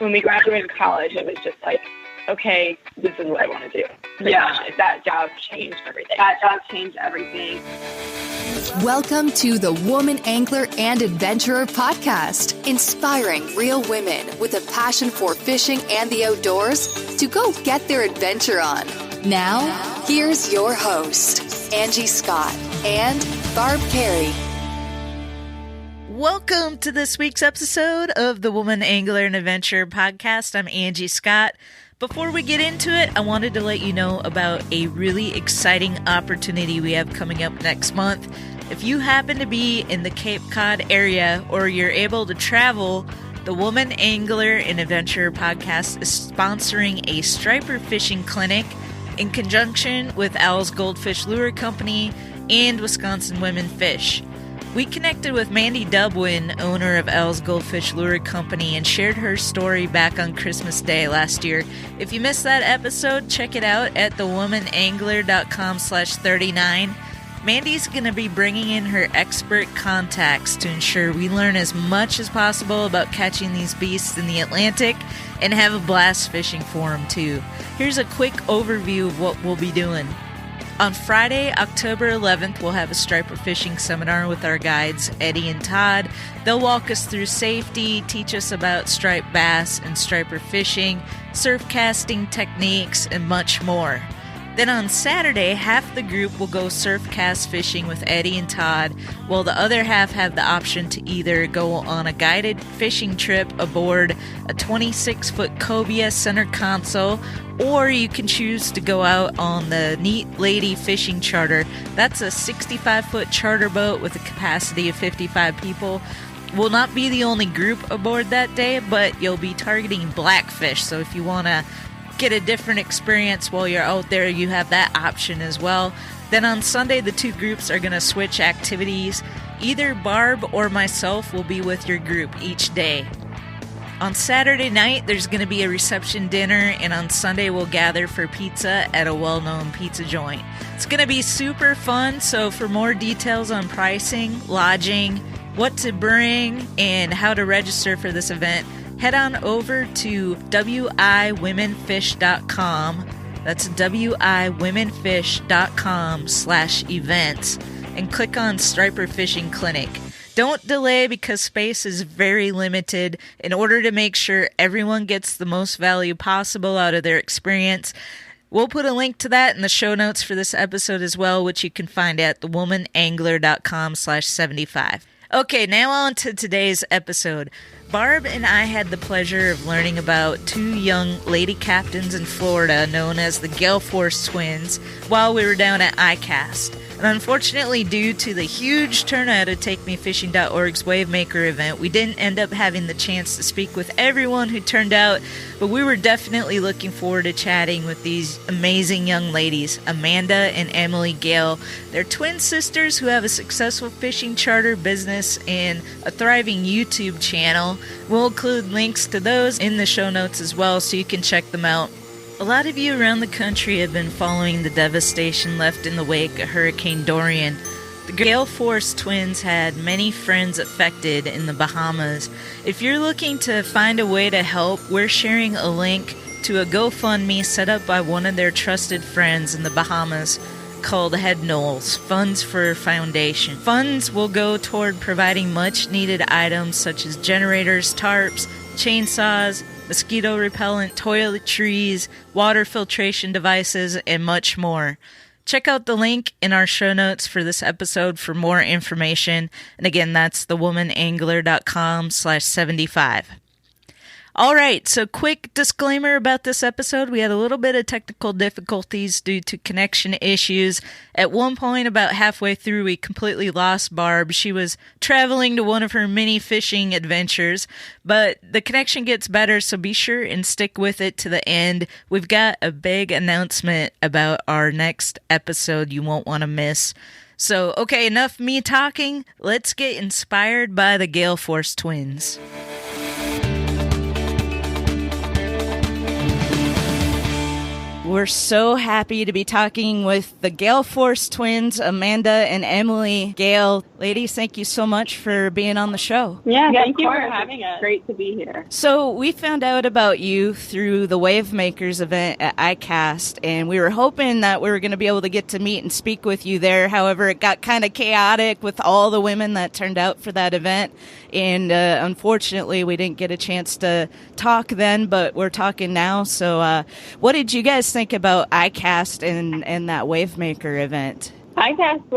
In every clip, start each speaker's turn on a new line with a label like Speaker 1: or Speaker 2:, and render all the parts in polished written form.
Speaker 1: when we graduated college, it was just like, okay, this is what I want to do. That job changed everything.
Speaker 2: Welcome to the Woman Angler and Adventurer podcast, inspiring real women with a passion for fishing and the outdoors to go get their adventure on. Now, here's your host, Angie Scott and Barb Carey.
Speaker 3: Welcome to this week's episode of the Woman Angler and Adventurer podcast. I'm Angie Scott. Before we get into it, I wanted to let you know about a really exciting opportunity we have coming up next month. If you happen to be in the Cape Cod area or you're able to travel, the Woman Angler and Adventurer podcast is sponsoring a striper fishing clinic in conjunction with Al's Goldfish Lure Company and Wisconsin Women Fish. We connected with Mandy Dubwin, owner of Al's Goldfish Lure Company, and shared her story back on Christmas Day last year. If you missed that episode, check it out at thewomanangler.com/39. Mandy's going to be bringing in her expert contacts to ensure we learn as much as possible about catching these beasts in the Atlantic and have a blast fishing for them too. Here's a quick overview of what we'll be doing. On Friday, October 11th, we'll have a striper fishing seminar with our guides, Eddie and Todd. They'll walk us through safety, teach us about striped bass and striper fishing, surf casting techniques, and much more. Then on Saturday, half the group will go surf cast fishing with Eddie and Todd, while the other half have the option to either go on a guided fishing trip aboard a 26-foot cobia center console, or you can choose to go out on the Neat Lady Fishing Charter. That's a 65-foot charter boat with a capacity of 55 people. We'll not be the only group aboard that day, but you'll be targeting blackfish, so if you want to get a different experience while you're out there, you have that option as well. Then on Sunday, the two groups are going to switch activities. Either Barb or myself will be with your group each day. On Saturday night, there's going to be a reception dinner, and on Sunday, we'll gather for pizza at a well-known pizza joint. It's going to be super fun, so for more details on pricing, lodging, what to bring, and how to register for this event, head on over to wiwomenfish.com. That's wiwomenfish.com/events and click on Striper Fishing Clinic. Don't delay because space is very limited. In order to make sure everyone gets the most value possible out of their experience, we'll put a link to that in the show notes for this episode as well, which you can find at thewomanangler.com/75. Okay, now on to today's episode. Barb and I had the pleasure of learning about two young lady captains in Florida known as the Gale Force twins while we were down at ICAST. And unfortunately, due to the huge turnout at TakeMeFishing.org's Wavemaker event, we didn't end up having the chance to speak with everyone who turned out, but we were definitely looking forward to chatting with these amazing young ladies, Amanda and Emily Gale. They're twin sisters who have a successful fishing charter business and a thriving YouTube channel. We'll include links to those in the show notes as well, so you can check them out. A lot of you around the country have been following the devastation left in the wake of Hurricane Dorian. The Gale Force twins had many friends affected in the Bahamas. If you're looking to find a way to help, we're sharing a link to a GoFundMe set up by one of their trusted friends in the Bahamas called Head Knowles, Funds for Foundation. Funds will go toward providing much-needed items such as generators, tarps, chainsaws, mosquito repellent, toiletries, water filtration devices, and much more. Check out the link in our show notes for this episode for more information. And again, that's thewomanangler.com/75. All right, so quick disclaimer about this episode. We had a little bit of technical difficulties due to connection issues. At one point, about halfway through, we completely lost Barb. She was traveling to one of her mini fishing adventures, but the connection gets better, so be sure and stick with it to the end. We've got a big announcement about our next episode you won't want to miss. So, okay, enough me talking. Let's get inspired by the Gale Force twins. We're so happy to be talking with the Gale Force twins, Amanda and Emily. Gale, ladies, thank you so much for being on the show.
Speaker 1: Yeah, thank you for having us. Great to be here.
Speaker 3: So we found out about you through the Wave Makers event at ICAST, and we were hoping that we were going to be able to get to meet and speak with you there. However, it got kind of chaotic with all the women that turned out for that event, and unfortunately we didn't get a chance to talk then, but we're talking now. So what did you guys think about ICAST and that Wave Maker event?
Speaker 1: ICAST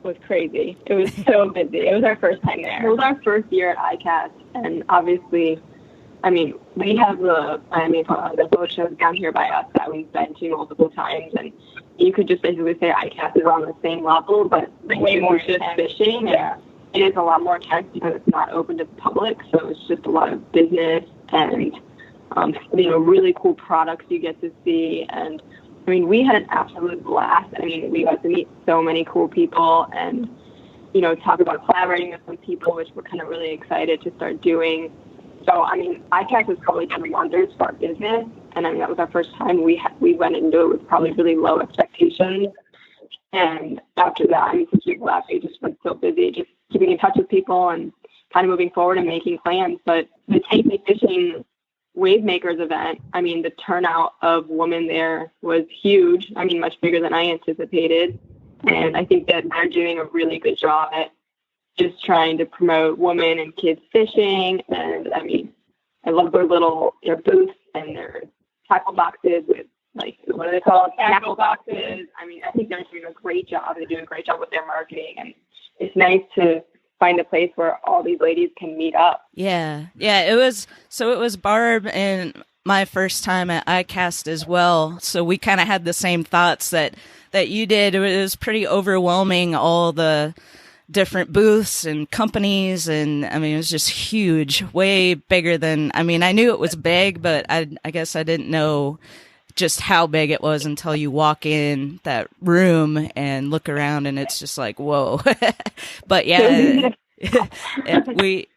Speaker 1: was crazy. It was so busy. It was our first time there. It was our first year at ICAST, and obviously, I mean, we have the boat shows down here by us that we've been to multiple times, and you could just basically say ICAST is on the same level, but way more just fishing. Yeah. It is a lot more intense because it's not open to the public, so it's just a lot of business and, really cool products you get to see. And, I mean, we had an absolute blast. I mean, we got to meet so many cool people and, talk about collaborating with some people, which we're kind of really excited to start doing. So, I mean, ICAST has probably done wonders for our business. And, I mean, that was our first time we went into it with probably really low expectations. And after that, I mean, since we left, we just been so busy just keeping in touch with people and kind of moving forward and making plans. But the Take Me Fishing Wave Makers event, I mean, the turnout of women there was huge. I mean, much bigger than I anticipated. And I think that they're doing a really good job at just trying to promote women and kids fishing. And I mean, I love their booths and their tackle boxes with, like, what are they called? Tackle boxes. I mean, I think they're doing a great job. They do a great job with their marketing. And it's nice to find a place where all these ladies can meet up.
Speaker 3: Yeah. It was Barb and my first time at ICAST as well. So we kind of had the same thoughts that you did. It was pretty overwhelming, all the different booths and companies. And I mean, it was just huge, way bigger than, I mean, I knew it was big, but I guess I didn't know just how big it was until you walk in that room and look around, and it's just like, whoa. But yeah,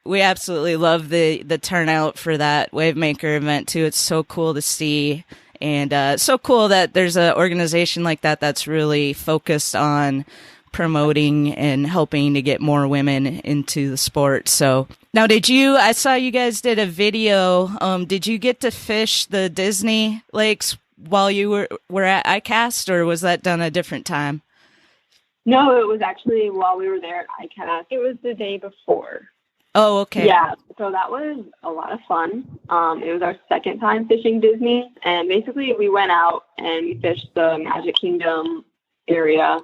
Speaker 3: we absolutely love the turnout for that Wave Maker event too. It's so cool to see, and so cool that there's an organization like that that's really focused on promoting and helping to get more women into the sport. So now, I saw you guys did a video. Did you get to fish the Disney lakes while you were at ICAST, or was that done a different time?
Speaker 1: No, it was actually while we were there at ICAST. It was the day before.
Speaker 3: Oh, okay.
Speaker 1: Yeah, so that was a lot of fun. It was our second time fishing Disney, and basically we went out and we fished the Magic Kingdom area,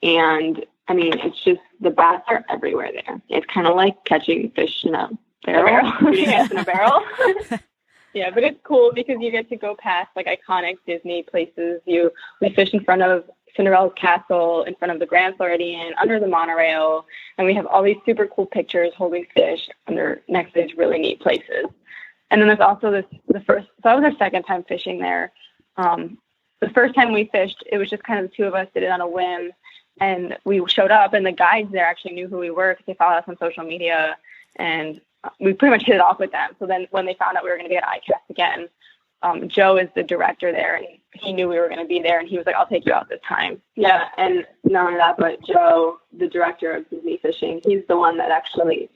Speaker 1: and I mean, it's just, the bass are everywhere there. It's kind of like catching fish in a barrel. Yes, in a barrel. Yeah, but it's cool because you get to go past like iconic Disney places. We fish in front of Cinderella's castle, in front of the Grand Floridian, under the monorail, and we have all these super cool pictures holding fish next to these really neat places. And then there's also so that was our second time fishing there. The first time we fished, it was just kind of the two of us, did it on a whim, and we showed up, and the guides there actually knew who we were because they followed us on social media, and we pretty much hit it off with them. So then when they found out we were going to be at ICAST again, Joe is the director there, and he knew we were going to be there, and he was like, I'll take you out this time. Yeah, and not only that, but Joe, the director of Disney Fishing, he's the one that actually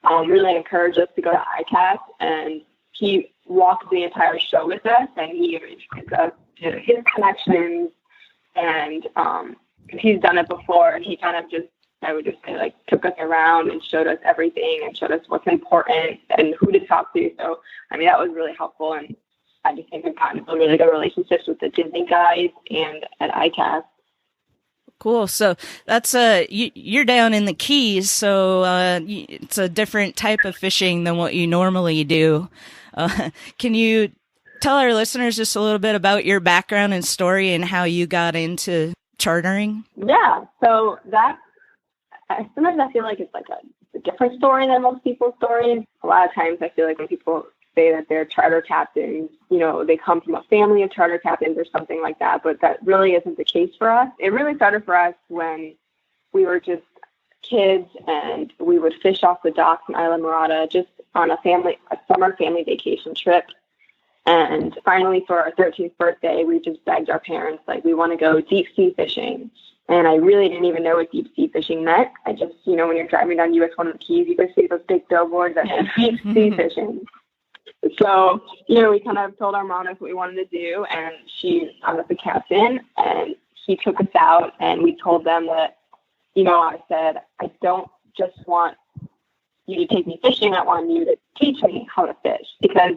Speaker 1: really encouraged us to go to ICAST, and he walked the entire show with us, and he introduced us to his connections, and he's done it before, and he kind of just, I would just say, like, took us around and showed us everything and showed us what's important and who to talk to. So, I mean, that was really helpful. And I just think we've gotten some really good relationships with the Disney guys and at ICAST.
Speaker 3: Cool. So that's you're down in the Keys, so it's a different type of fishing than what you normally do. Can you tell our listeners just a little bit about your background and story and how you got into chartering?
Speaker 1: Yeah. So sometimes I feel like it's like a different story than most people's stories. A lot of times I feel like when people say that they're charter captains, they come from a family of charter captains or something like that, but that really isn't the case for us. It really started for us when we were just kids and we would fish off the docks in Isla Morada just on a summer family vacation trip. And finally, for our 13th birthday, we just begged our parents, like, we want to go deep sea fishing. And I really didn't even know what deep sea fishing meant. I just, when you're driving down US 1 of the Keys, you can see those big billboards that say deep sea fishing. So, we kind of told our mom that's what we wanted to do, and she found us a captain, and he took us out, and we told them that, I said, I don't just want you to take me fishing, I want you to teach me how to fish, because,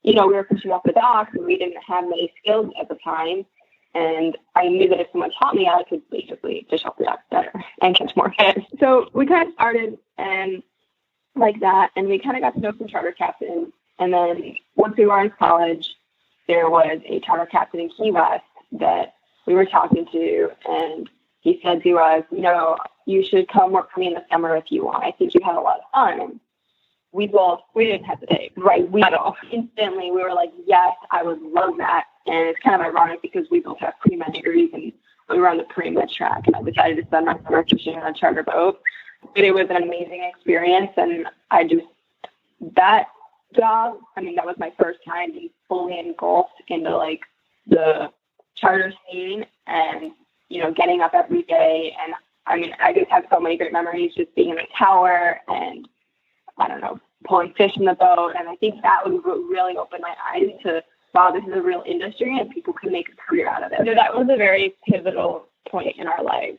Speaker 1: we were fishing off the docks, and we didn't have many skills at the time. And I knew that if someone taught me, I could basically fish off the docks better and catch more fish. So we kind of started and like that, and we kind of got to know some charter captains. And then once we were in college, there was a charter captain in Key West that we were talking to, and he said to us, you should come work for me in the summer if you want. I think you have a lot of fun. And we didn't hesitate. Right. We instantly, we were like, yes, I would love that. And it's kind of ironic because we both have pre-med degrees, and we were on the pre-med track, and I decided to spend my summer fishing on a charter boat. But it was an amazing experience, and that job, that was my first time being fully engulfed into, like, the charter scene and, getting up every day. And, I just have so many great memories just being in the tower and, I don't know, pulling fish in the boat. And I think that was what really opened my eyes to, wow, this is a real industry and people can make a career out of it. So that was a very pivotal point in our life.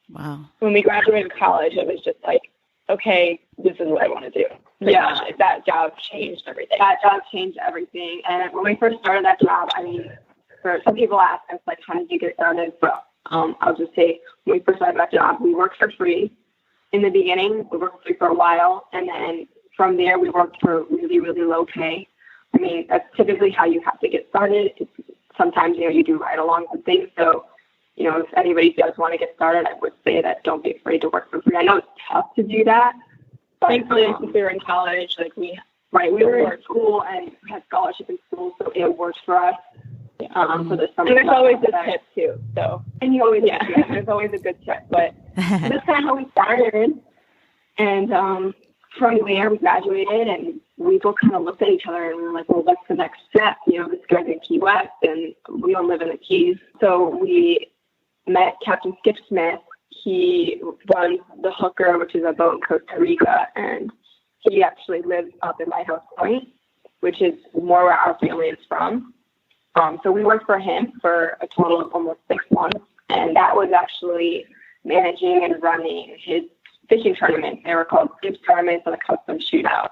Speaker 3: Wow.
Speaker 1: When we graduated college, it was just like, okay, this is what I want to do. Yeah. That job changed everything. And when we first started that job, for some people ask us, like, how did you get started? But I'll just say, when we first started that job, we worked for free. In the beginning, we worked for free for a while. And then from there, we worked for really, really low pay. That's typically how you have to get started. Sometimes, you do ride along with things. So, if anybody does want to get started, I would say that don't be afraid to work for free. I know it's tough to do that. But thankfully, since we were in college, we were in school and had scholarship in school, so it worked for us. For the summer. And there's always a tip too. So, and you always, there's always a good tip. But that's kind of how we started. And from there, we graduated, and we both kind of looked at each other and we were like, well, what's the next step? This guy's in Key West, and we don't live in the Keys. So we met Captain Skip Smith. He runs the Hooker, which is a boat in Costa Rica, and he actually lives up in Lighthouse Point, which is more where our family is from. So we worked for him for a total of almost 6 months, and that was actually managing and running his fishing tournaments. They were called Skip's tournaments and a custom shootout.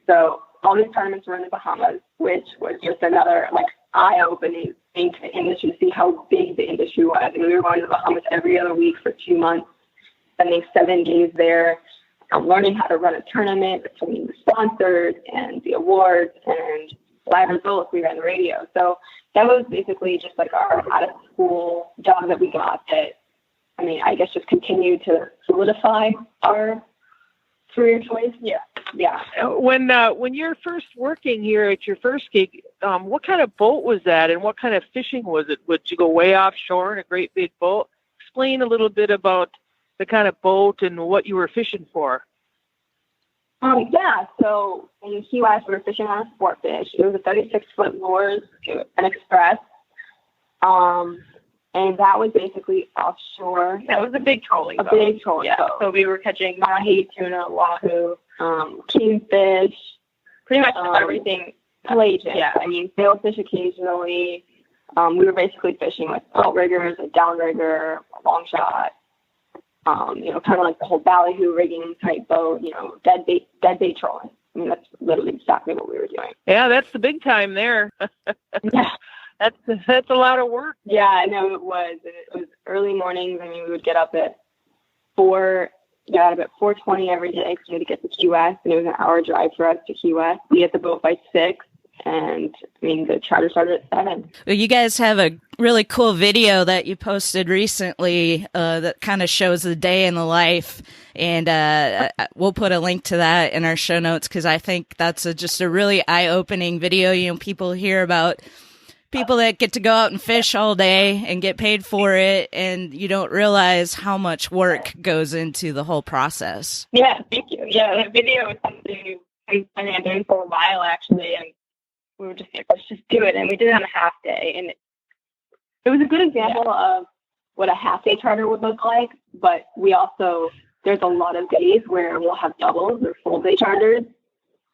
Speaker 1: So all these tournaments were in the Bahamas, which was just another eye-opening thing to the industry to see how big the industry was. We were going to the Bahamas every other week for 2 months, spending 7 days there, learning how to run a tournament between the sponsors and the awards and live results. We ran the radio. So that was basically just our out-of-school job that we got that, I guess just continued to solidify our career choice. Yeah.
Speaker 4: When you're first working here at your first gig, what kind of boat was that, and what kind of fishing was it? Would you go way offshore in a great big boat? Explain a little bit about the kind of boat and what you were fishing for.
Speaker 1: So in Key West, we were fishing on a sport fish. It was a 36-foot lures, an express. And that was basically offshore. That was a big trolling boat. Big trolling boat. So we were catching mahi, tuna, wahoo, kingfish, pretty much everything pelagic. Yeah, sailfish occasionally. We were basically fishing with outriggers, a downrigger, a long shot. Kind of like the whole ballyhoo rigging type boat, dead bait trolling. That's literally exactly what we were doing.
Speaker 4: Yeah, that's the big time there.
Speaker 1: Yeah.
Speaker 4: That's a lot of work.
Speaker 1: Yeah, I know it was. It was early mornings. We would get up at 4:20 every day because we had to get to Key West, and it was an hour drive for us to Key West. We had the boat by 6. And the charter started at 7.
Speaker 3: Well, you guys have a really cool video that you posted recently that kind of shows the day in the life. And we'll put a link to that in our show notes because I think that's just a really eye-opening video. People hear about people that get to go out and fish all day and get paid for it, and you don't realize how much work goes into the whole process.
Speaker 1: Yeah, thank you. Yeah, that video is something I've been doing for a while, actually. And we were just like, let's just do it. And we did it on a half day. And it was a good example of what a half day charter would look like. But there's a lot of days where we'll have doubles or full day charters.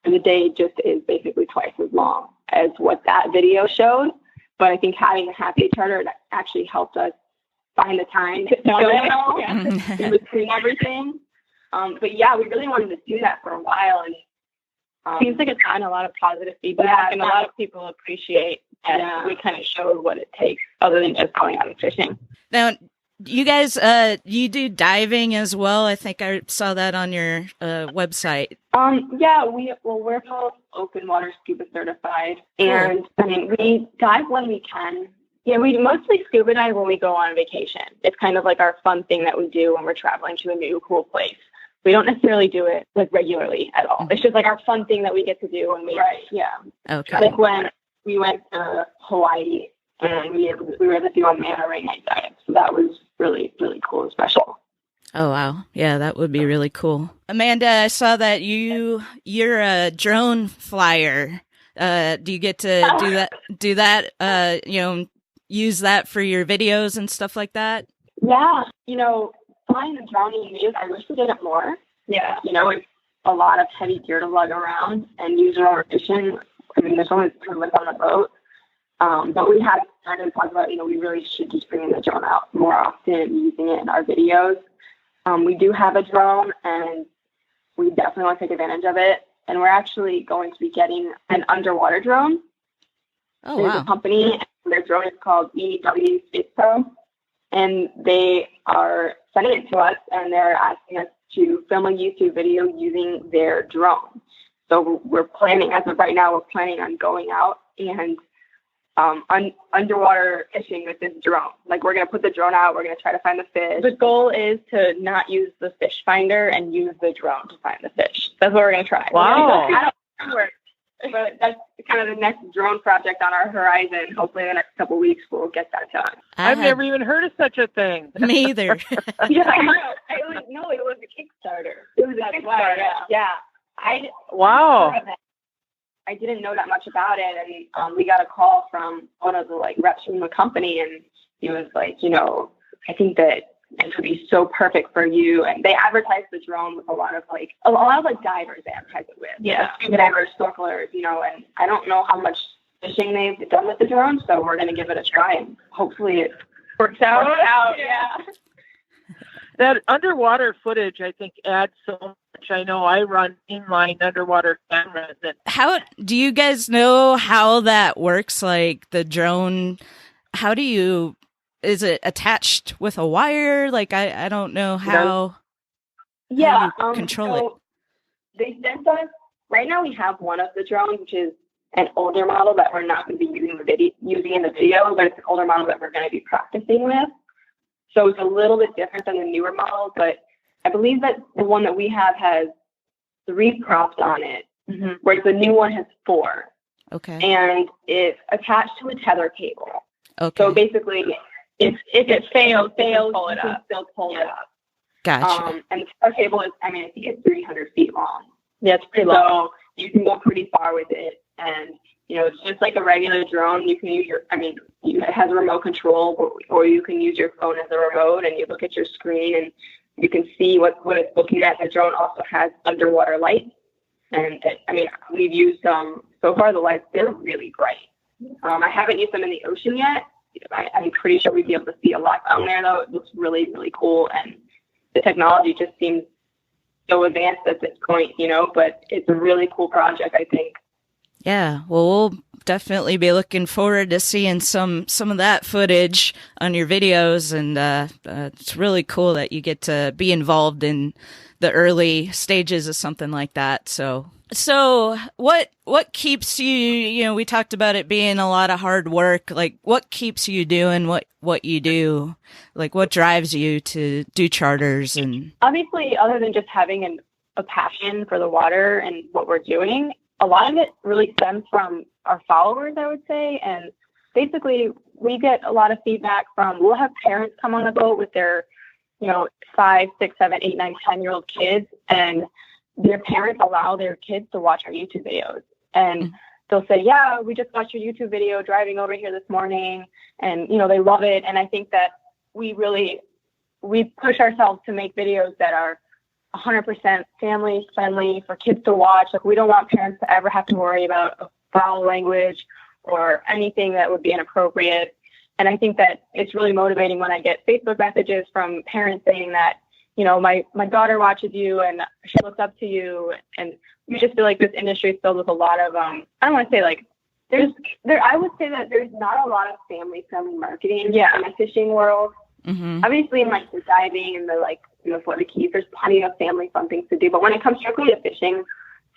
Speaker 1: And the day just is basically twice as long as what that video showed. But I think having a half day charter actually helped us find the time to film it all in between everything. But yeah, we really wanted to do that for a while. And seems like it's gotten a lot of positive feedback, and a lot of people appreciate that we kind of showed what it takes other than just going out and fishing.
Speaker 3: Now, you guys, you do diving as well. I think I saw that on your website.
Speaker 1: Yeah, we're both open water scuba certified, and I mean, we dive when we can. Yeah, we mostly scuba dive when we go on vacation. It's kind of like our fun thing that we do when we're traveling to a new cool place. We don't necessarily do it like regularly at all. It's just like our fun thing that we get to do when we
Speaker 3: Okay.
Speaker 1: Like when we went to Hawaii and we were able to do a manta ray night dive. So that was really, really cool and special.
Speaker 3: Oh wow. Yeah, that would be really cool. Amanda, I saw that you're a drone flyer. Do you get to do that, use that for your videos and stuff like that?
Speaker 1: Yeah. Flying the drone in videos, I wish we did it more. Yeah. It's a lot of heavy gear to lug around and use it on fishing. I mean, there's only 2 of us on the boat. But we have started to talk about, we really should just bring the drone out more often and using it in our videos. We do have a drone, and we definitely want to take advantage of it. And we're actually going to be getting an underwater drone.
Speaker 3: Oh,
Speaker 1: There's
Speaker 3: wow.
Speaker 1: a company, and their drone is called EW Space Pro. And they are sending it to us, and they're asking us to film a YouTube video using their drone. So we're planning, as of right now, on going out and underwater fishing with this drone. Like, we're going to put the drone out. We're going to try to find the fish. The goal is to not use the fish finder and use the drone to find the fish. That's what we're going to try.
Speaker 4: Wow.
Speaker 1: I don't know, but that's kind of the next drone project on our horizon. Hopefully in the next couple of weeks we'll get that done.
Speaker 4: I've never even heard of such a thing.
Speaker 3: Me either.
Speaker 1: Yeah, I know. It was a Kickstarter. It was a Kickstarter. Yeah.
Speaker 4: Wow.
Speaker 1: I didn't know that much about it, and we got a call from one of the reps from the company, and he was like, I think that this would be so perfect for you. And they advertised the drone with a lot of divers they advertise it with. Yeah. Scuba divers, snorkelers, and I don't know how much fishing they've done with the drone, so we're going to give it a try, and hopefully it works out. Yeah.
Speaker 4: That underwater footage, I think, adds so much. I know I run inline underwater cameras.
Speaker 3: How do you guys know how that works? Like the drone, is it attached with a wire? Like, I don't know how.
Speaker 1: Yeah.
Speaker 3: How you control it.
Speaker 1: They sent us, right now we have one of the drones, which is an older model that we're not going to be using in the video, but it's an older model that we're going to be practicing with. So it's a little bit different than the newer model, but I believe that the one that we have has 3 props on it, whereas the new one has 4.
Speaker 3: Okay.
Speaker 1: And it's attached to a tether cable.
Speaker 3: Okay.
Speaker 1: So basically, if it fails, you can still pull it up.
Speaker 3: Gotcha.
Speaker 1: And the tether cable is, I think it's 300 feet long.
Speaker 4: Yeah, it's pretty long.
Speaker 1: So you can go pretty far with it. And, it's just like a regular drone. You can use it has a remote control, or you can use your phone as a remote, and you look at your screen and you can see what it's looking at. The drone also has underwater lights. And we've used so far the lights, they're really bright. I haven't used them in the ocean yet. I'm pretty sure we'd be able to see a lot down there, though. It looks really, really cool. And the technology just seems so advanced at this point, but it's a really cool project, I think.
Speaker 3: Yeah, well, we'll definitely be looking forward to seeing some of that footage on your videos, and it's really cool that you get to be involved in the early stages of something like that. So what keeps you, we talked about it being a lot of hard work. Like, what keeps you doing what you do? Like, what drives you to do charters? And
Speaker 1: obviously, other than just having a passion for the water and what we're doing, a lot of it really stems from our followers, I would say. And basically, we get a lot of feedback we'll have parents come on the boat with their, 5, 6, 7, 8, 9, 10-year-old kids, and their parents allow their kids to watch our YouTube videos. And they'll say, yeah, we just watched your YouTube video driving over here this morning, and, you know, they love it. And I think that we push ourselves to make videos that are 100% family friendly for kids to watch. Like, we don't want parents to ever have to worry about foul language or anything that would be inappropriate. And I think that it's really motivating when I get Facebook messages from parents saying that, you know, my daughter watches you and she looks up to you. And we just feel like this industry is filled with a lot of, I don't want to say like, I would say that there's not a lot of family-friendly marketing in the fishing world. Mm-hmm. Obviously, in like the diving and the like, you know, for the keys, there's plenty of family-fun things to do. But when it comes strictly to fishing,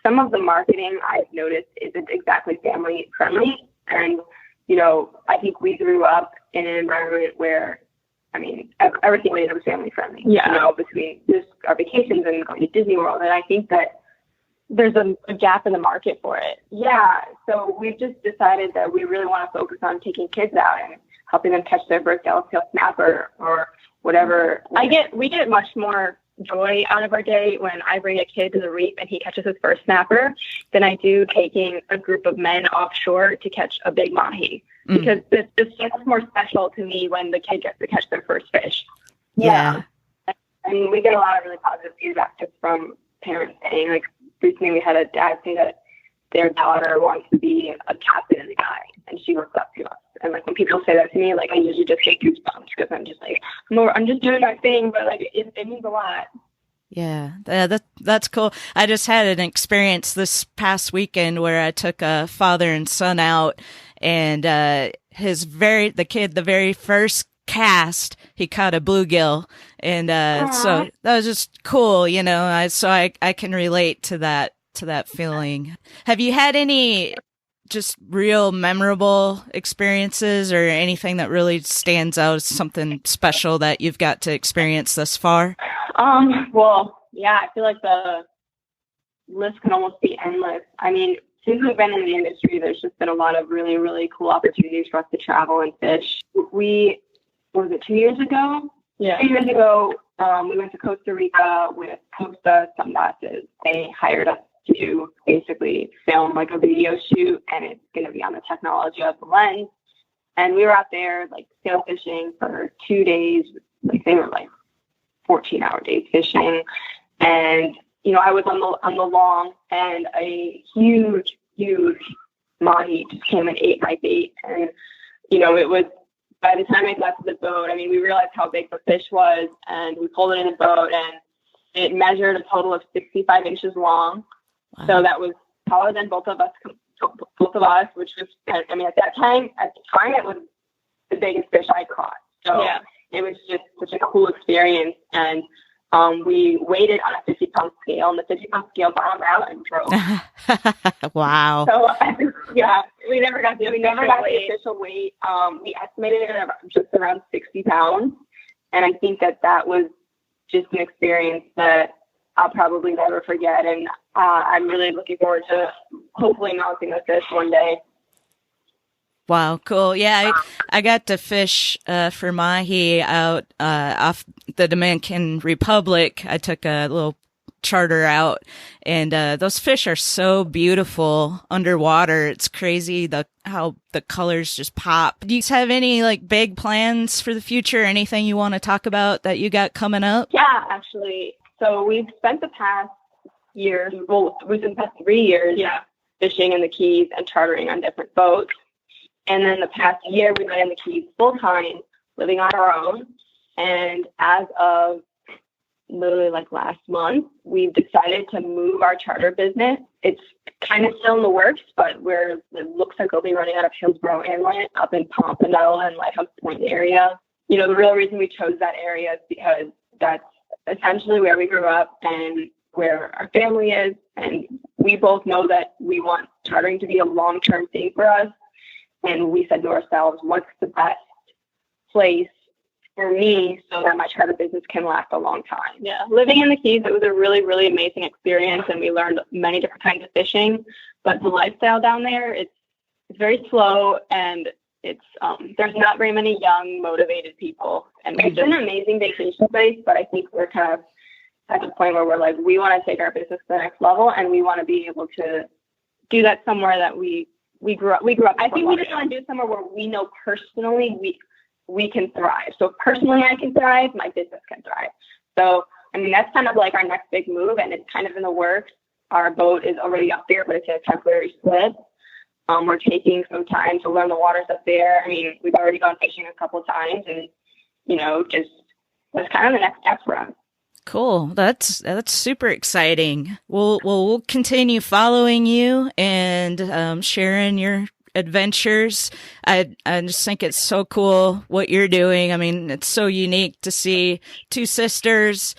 Speaker 1: some of the marketing I've noticed isn't exactly family-friendly. And, you know, I think we grew up in an environment where, I mean, everything was family-friendly. Yeah. You know, between just our vacations and going to Disney World. And I think that there's a gap in the market for it. Yeah. So we've just decided that we really want to focus on taking kids out and helping them catch their first yellowtail snapper or whatever. We get much more joy out of our day when I bring a kid to the reef and he catches his first snapper than I do taking a group of men offshore to catch a big mahi. Because it's just more special to me when the kid gets to catch their first fish. Yeah. I mean, we get a lot of really positive feedback just from parents saying, like, recently we had a dad say that their daughter wants to be a captain in the guy, and she looks up to us. And like when people say that to me, like I usually just get goosebumps because I'm just like, I'm just doing my thing, but like it means a lot.
Speaker 3: Yeah, that's cool. I just had an experience this past weekend where I took a father and son out, and the very first cast, he caught a bluegill, and so that was just cool, you know. I can relate to that feeling. Have you had any just real memorable experiences or anything that really stands out as something special that you've got to experience thus far?
Speaker 1: Well, yeah, I feel like the list can almost be endless. I mean, since we've been in the industry, there's just been a lot of really, really cool opportunities for us to travel and fish. Was it 2 years ago? Yeah. 2 years ago, we went to Costa Rica with Costa Sunglasses. They hired us to basically film like a video shoot, and it's going to be on the technology of the lens. And we were out there like sail fishing for 2 days. Like they were like 14-hour days fishing. And, you know, I was on the long, and a huge mahi just came and ate my bait. And, you know, it was, by the time I got to the boat, I mean, we realized how big the fish was, and we pulled it in the boat, and it measured a total of 65 inches long. Wow. So that was taller than both of us, which was, I mean, at the time, it was the biggest fish I caught. So it was just such a cool experience. And we weighed it on a 50-pound scale, and the 50-pound scale bottomed out and broke.
Speaker 3: Wow.
Speaker 1: So, we never got the official weight. We estimated it at just around 60 pounds. And I think that was just an experience that I'll probably never forget. And I'm really looking forward to hopefully mounting a fish one day.
Speaker 3: Wow, cool. Yeah, I got to fish for mahi out off the Dominican Republic. I took a little charter out, and those fish are so beautiful underwater. It's crazy how the colors just pop. Do you have any like big plans for the future? Anything you want to talk about that you got coming up?
Speaker 1: Yeah, actually. So we've spent the past year, we've spent the past 3 years fishing in the Keys and chartering on different boats. And then the past year, we've been in the Keys full time, living on our own. And as of literally like last month, we've decided to move our charter business. It's kind of still in the works, but it looks like we'll be running out of Hillsborough Inlet up in Pompano and Lighthouse Point area. You know, the real reason we chose that area is because that's essentially where we grew up and where our family is. And we both know that we want chartering to be a long-term thing for us. And we said to ourselves, what's the best place for me so that my charter business can last a long time? Yeah, living in the Keys, it was a really, really amazing experience, and we learned many different kinds of fishing. But the lifestyle down there, it's very slow, and it's there's not very many young, motivated people. And it's an amazing vacation place, but I think we're kind of at the point where we're like, we want to take our business to the next level, and we want to be able to do that somewhere that we We grew up. I think we just want to do somewhere where we know personally we can thrive. So personally, I can thrive. My business can thrive. So, I mean, that's kind of like our next big move, and it's kind of in the works. Our boat is already up there, but it's a temporary slip. We're taking some time to learn the waters up there. I mean, we've already gone fishing a couple times, and, you know, just that's kind of the next step for us.
Speaker 3: Cool. That's super exciting. We'll continue following you and sharing your adventures. I just think it's so cool what you're doing. I mean, it's so unique to see two sisters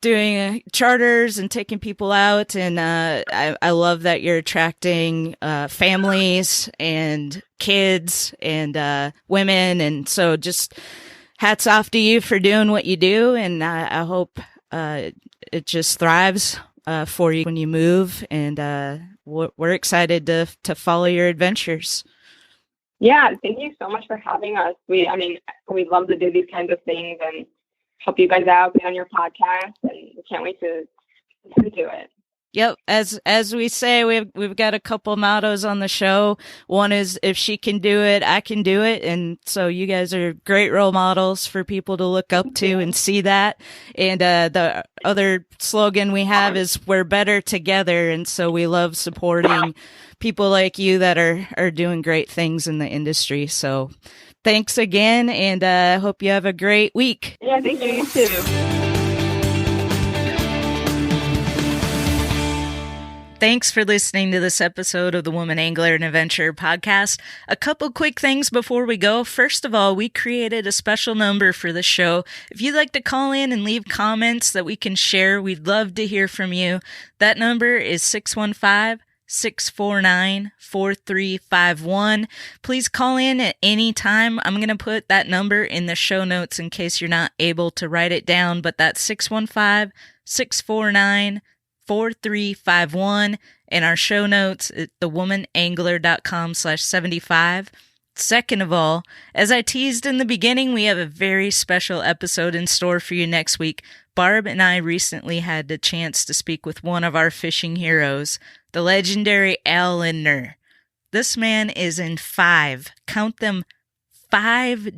Speaker 3: doing charters and taking people out, and I love that you're attracting families and kids and women, and so just hats off to you for doing what you do, and I hope it just thrives for you when you move, and we're excited to follow your adventures.
Speaker 1: Yeah, thank you so much for having us. We love to do these kinds of things and help you guys out, be on your podcast, and we can't wait to do it.
Speaker 3: Yep. As we say, we've got a couple mottos on the show. One is, if she can do it, I can do it. And so you guys are great role models for people to look up to and see that. And the other slogan we have is, we're better together. And so we love supporting people like you that are doing great things in the industry. So thanks again, and I hope you have a great week.
Speaker 1: Yeah, thank you. You too.
Speaker 3: Thanks for listening to this episode of the Woman Angler and Adventurer podcast. A couple quick things before we go. First of all, we created a special number for the show. If you'd like to call in and leave comments that we can share, we'd love to hear from you. That number is 615-649-4351. Please call in at any time. I'm going to put that number in the show notes in case you're not able to write it down, but that's 615-649-4351 in our show notes at thewomanangler.com/75. Second of all, as I teased in the beginning, we have a very special episode in store for you next week. Barb and I recently had the chance to speak with one of our fishing heroes, the legendary Al Lindner. This man is in 5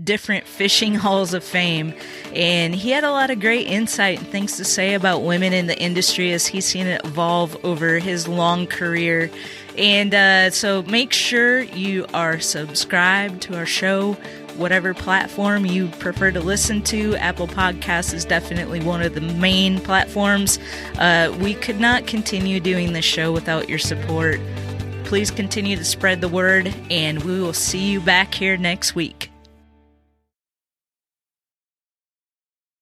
Speaker 3: different fishing halls of fame, and he had a lot of great insight and things to say about women in the industry as he's seen it evolve over his long career. And so make sure you are subscribed to our show, whatever platform you prefer to listen to. Apple Podcasts is definitely one of the main platforms. We could not continue doing this show without your support. Please continue to spread the word, and we will see you back here next week.